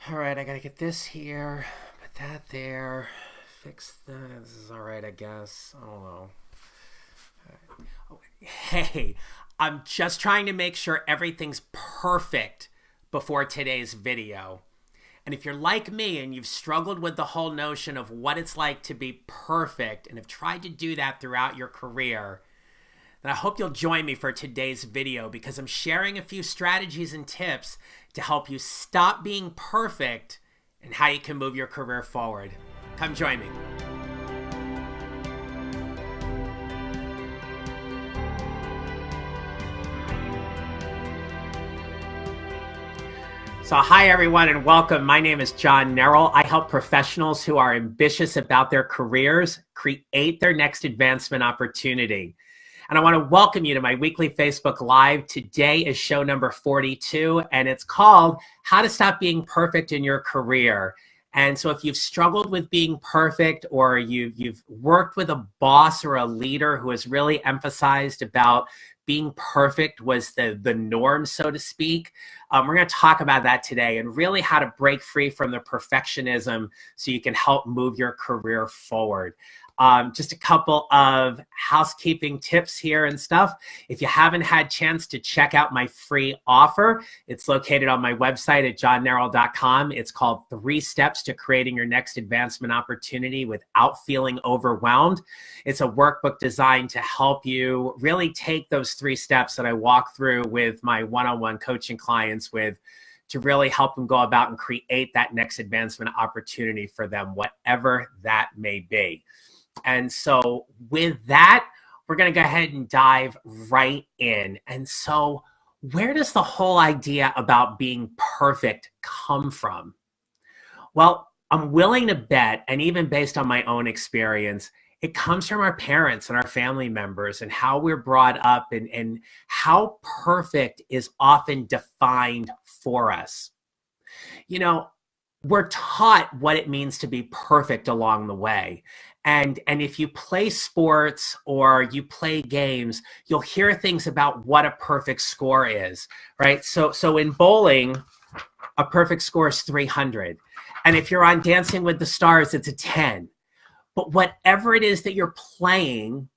All right, I gotta get this here, put that there, fix that. This is all right, I guess. I don't know. Oh, hey, I'm just trying to make sure everything's perfect before today's video. And if you're like me and you've struggled with the whole notion of what it's like to be perfect and have tried to do that throughout your career, then I hope you'll join me for today's video because I'm sharing a few strategies and tips to help you stop being perfect and how you can move your career forward. Come join me. So hi everyone and welcome. My name is John Neral. I help professionals who are ambitious about their careers create their next advancement opportunity. And I want to welcome you to my weekly Facebook Live. Today is show number 42, and it's called How to Stop Being Perfect in Your Career. And so if you've struggled with being perfect, or you've worked with a boss or a leader who has really emphasized about being perfect was the norm, so to speak, we're going to talk about that today and really how to break free from the perfectionism so you can help move your career forward. Just a couple of housekeeping tips here and stuff. If you haven't had a chance to check out my free offer, it's located on my website at johnneral.com. It's called 3 Steps to Creating Your Next Advancement Opportunity Without Feeling Overwhelmed. It's a workbook designed to help you really take those 3 steps that I walk through with my one-on-one coaching clients to really help them go about and create that next advancement opportunity for them, whatever that may be. And so with that, we're going to go ahead and dive right in. And so where does the whole idea about being perfect come from? Well, I'm willing to bet, and even based on my own experience, it comes from our parents and our family members and how we're brought up and how perfect is often defined for us. You know, we're taught what it means to be perfect along the way. And if you play sports or you play games, you'll hear things about what a perfect score is, right? So in bowling, a perfect score is 300. And if you're on Dancing with the Stars, it's a 10. But whatever it is that you're playing,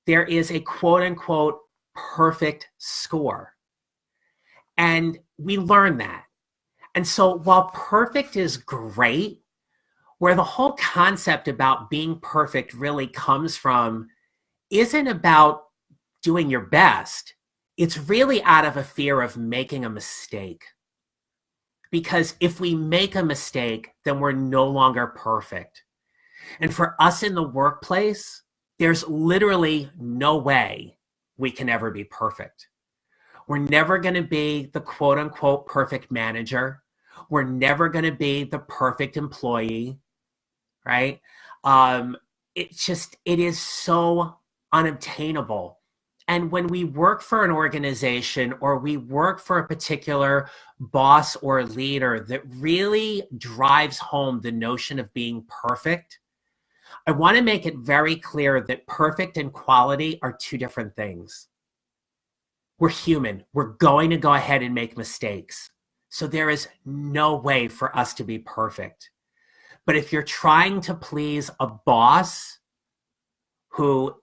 there is a quote unquote perfect score. And we learn that. And so while perfect is great, where the whole concept about being perfect really comes from isn't about doing your best. It's really out of a fear of making a mistake. Because if we make a mistake, then we're no longer perfect. And for us in the workplace, there's literally no way we can ever be perfect. We're never going to be the quote unquote perfect manager. We're never going to be the perfect employee, right? It is so unobtainable. And when we work for an organization or we work for a particular boss or leader that really drives home the notion of being perfect, I want to make it very clear that perfect and quality are 2 different things. We're human. We're going to go ahead and make mistakes. So there is no way for us to be perfect. But if you're trying to please a boss who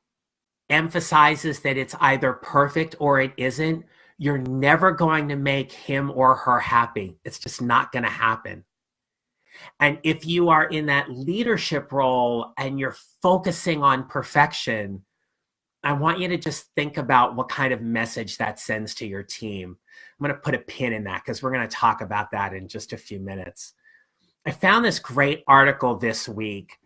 emphasizes that it's either perfect or it isn't, you're never going to make him or her happy. It's just not going to happen. And if you are in that leadership role and you're focusing on perfection, I want you to just think about what kind of message that sends to your team. I'm going to put a pin in that because we're going to talk about that in just a few minutes. I found this great article this week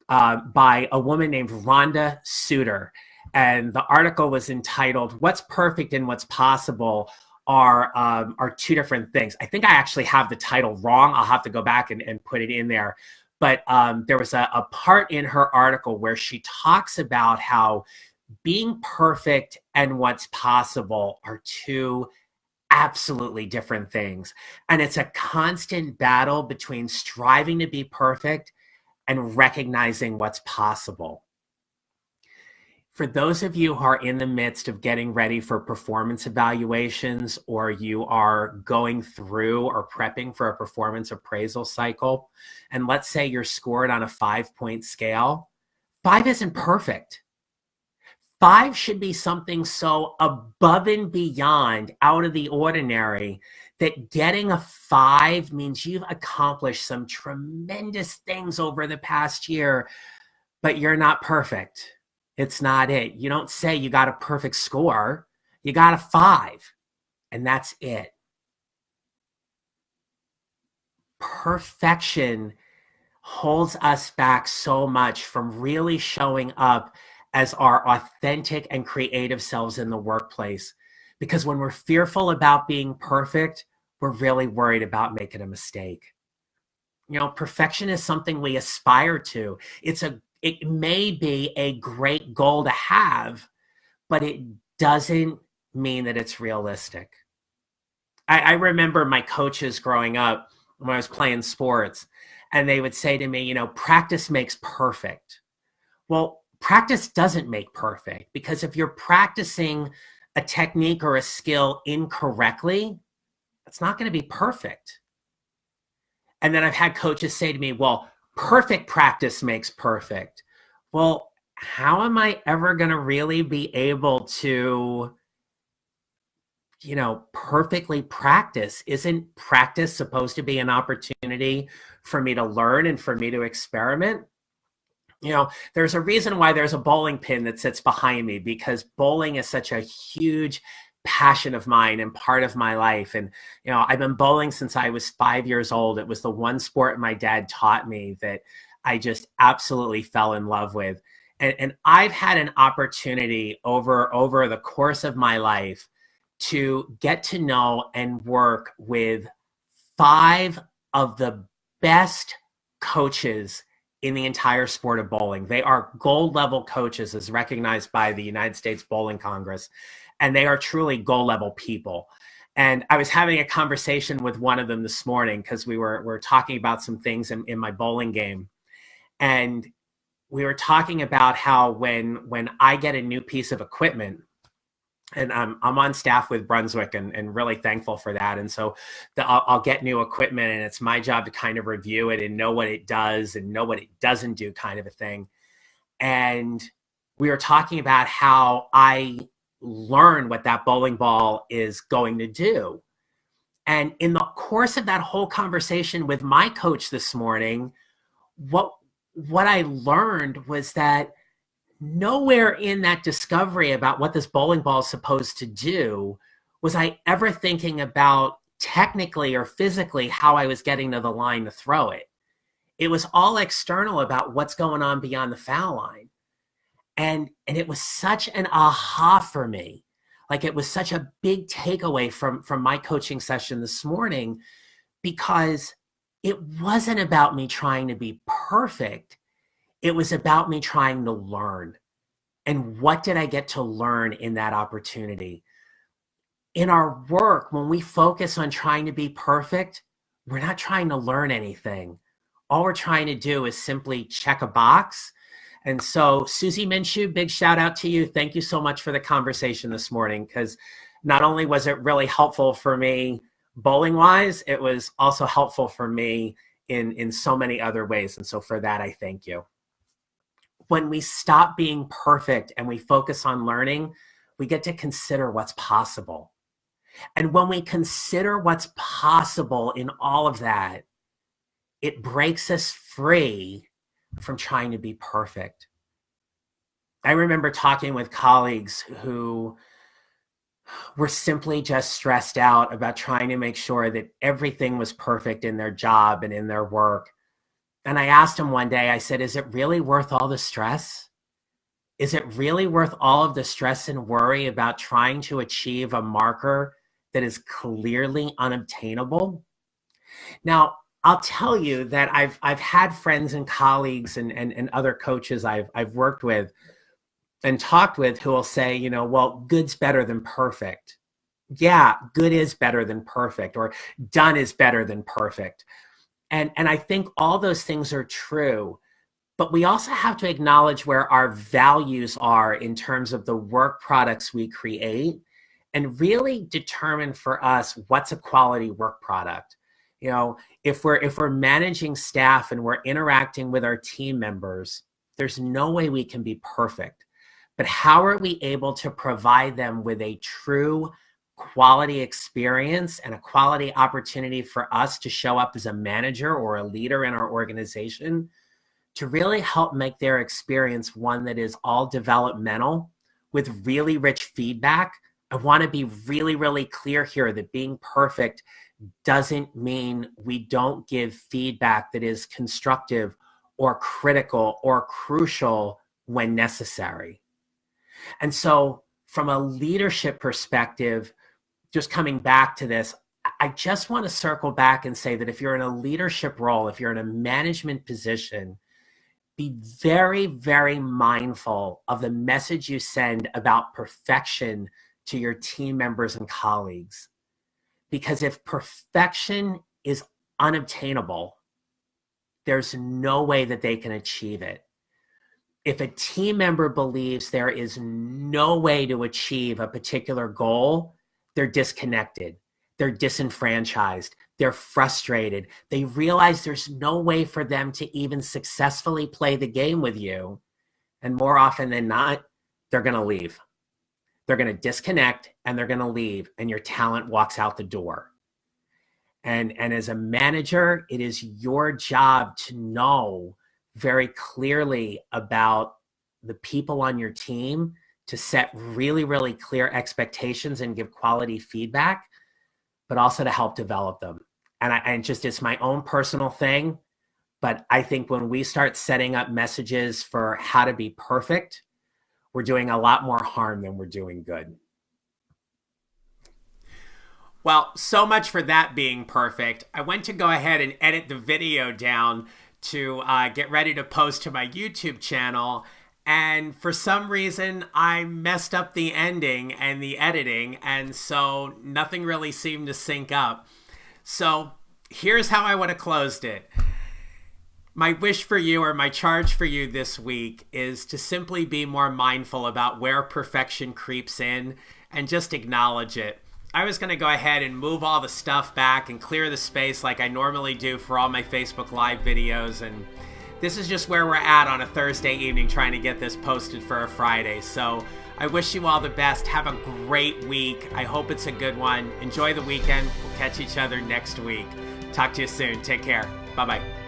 by a woman named Rhonda Suter. And the article was entitled, What's Perfect and What's Possible are 2 different things. I think I actually have the title wrong. I'll have to go back and put it in there. But there was a part in her article where she talks about how being perfect and what's possible are 2 absolutely different things. And it's a constant battle between striving to be perfect and recognizing what's possible. For those of you who are in the midst of getting ready for performance evaluations, or you are going through or prepping for a performance appraisal cycle, and let's say you're scored on a 5-point scale, 5 isn't perfect. 5 should be something so above and beyond out of the ordinary that getting a 5 means you've accomplished some tremendous things over the past year, but you're not perfect. It's not it. You don't say you got a perfect score. You got a 5, and that's it. Perfection holds us back so much from really showing up as our authentic and creative selves in the workplace. Because when we're fearful about being perfect, we're really worried about making a mistake. Perfection is something we aspire to. It may be a great goal to have, but it doesn't mean that it's realistic. I remember my coaches growing up when I was playing sports, and they would say to me, practice makes perfect. Well, practice doesn't make perfect, because if you're practicing a technique or a skill incorrectly, it's not going to be perfect. And then I've had coaches say to me, well, perfect practice makes perfect. Well, how am I ever going to really be able to, perfectly practice? Isn't practice supposed to be an opportunity for me to learn and for me to experiment? There's a reason why there's a bowling pin that sits behind me, because bowling is such a huge passion of mine and part of my life. And, I've been bowling since I was 5 years old. It was the one sport my dad taught me that I just absolutely fell in love with. And I've had an opportunity over the course of my life to get to know and work with 5 of the best coaches in the entire sport of bowling. They are gold level coaches, as recognized by the United States Bowling Congress, and they are truly gold level people. And I was having a conversation with one of them this morning, because we were talking about some things in my bowling game. And we were talking about how when I get a new piece of equipment, and I'm on staff with Brunswick, and really thankful for that. And so I'll get new equipment, and it's my job to kind of review it and know what it does and know what it doesn't do, kind of a thing. And we were talking about how I learn what that bowling ball is going to do. And in the course of that whole conversation with my coach this morning, what I learned was that nowhere in that discovery about what this bowling ball is supposed to do was I ever thinking about technically or physically how I was getting to the line to throw it. It was all external about what's going on beyond the foul line. And it was such an aha for me. Like, it was such a big takeaway from my coaching session this morning, because it wasn't about me trying to be perfect. It was about me trying to learn. And what did I get to learn in that opportunity? In our work, when we focus on trying to be perfect, we're not trying to learn anything. All we're trying to do is simply check a box. And so, Susie Minshew, big shout out to you. Thank you so much for the conversation this morning, because not only was it really helpful for me bowling wise, it was also helpful for me in so many other ways. And so for that, I thank you. When we stop being perfect and we focus on learning, we get to consider what's possible. And when we consider what's possible in all of that, it breaks us free from trying to be perfect. I remember talking with colleagues who were simply just stressed out about trying to make sure that everything was perfect in their job and in their work. And I asked him one day, I said, is it really worth all the stress? Is it really worth all of the stress and worry about trying to achieve a marker that is clearly unobtainable? Now, I'll tell you that I've had friends and colleagues and other coaches I've worked with and talked with who will say, well, good's better than perfect. Yeah, good is better than perfect, or done is better than perfect. And I think all those things are true. But we also have to acknowledge where our values are in terms of the work products we create and really determine for us what's a quality work product. You know, if we're managing staff and we're interacting with our team members, there's no way we can be perfect. But how are we able to provide them with a true quality experience and a quality opportunity for us to show up as a manager or a leader in our organization to really help make their experience one that is all developmental with really rich feedback? I want to be really, really clear here that being perfect doesn't mean we don't give feedback that is constructive or critical or crucial when necessary. And so from a leadership perspective, just coming back to this, I just want to circle back and say that if you're in a leadership role, if you're in a management position, be very, very mindful of the message you send about perfection to your team members and colleagues. Because if perfection is unobtainable, there's no way that they can achieve it. If a team member believes there is no way to achieve a particular goal, they're disconnected, they're disenfranchised, they're frustrated. They realize there's no way for them to even successfully play the game with you. And more often than not, they're going to leave. They're going to disconnect and they're going to leave, and your talent walks out the door. And as a manager, it is your job to know very clearly about the people on your team, to set really, really clear expectations and give quality feedback, but also to help develop them. And it's my own personal thing, but I think when we start setting up messages for how to be perfect, we're doing a lot more harm than we're doing good. Well, so much for that being perfect. I went to go ahead and edit the video down to get ready to post to my YouTube channel. And for some reason, I messed up the ending and the editing. And so nothing really seemed to sync up. So here's how I would have closed it. My wish for you, or my charge for you this week, is to simply be more mindful about where perfection creeps in and just acknowledge it. I was going to go ahead and move all the stuff back and clear the space like I normally do for all my Facebook Live videos. And this is just where we're at on a Thursday evening, trying to get this posted for a Friday. So I wish you all the best. Have a great week. I hope it's a good one. Enjoy the weekend. We'll catch each other next week. Talk to you soon. Take care. Bye-bye.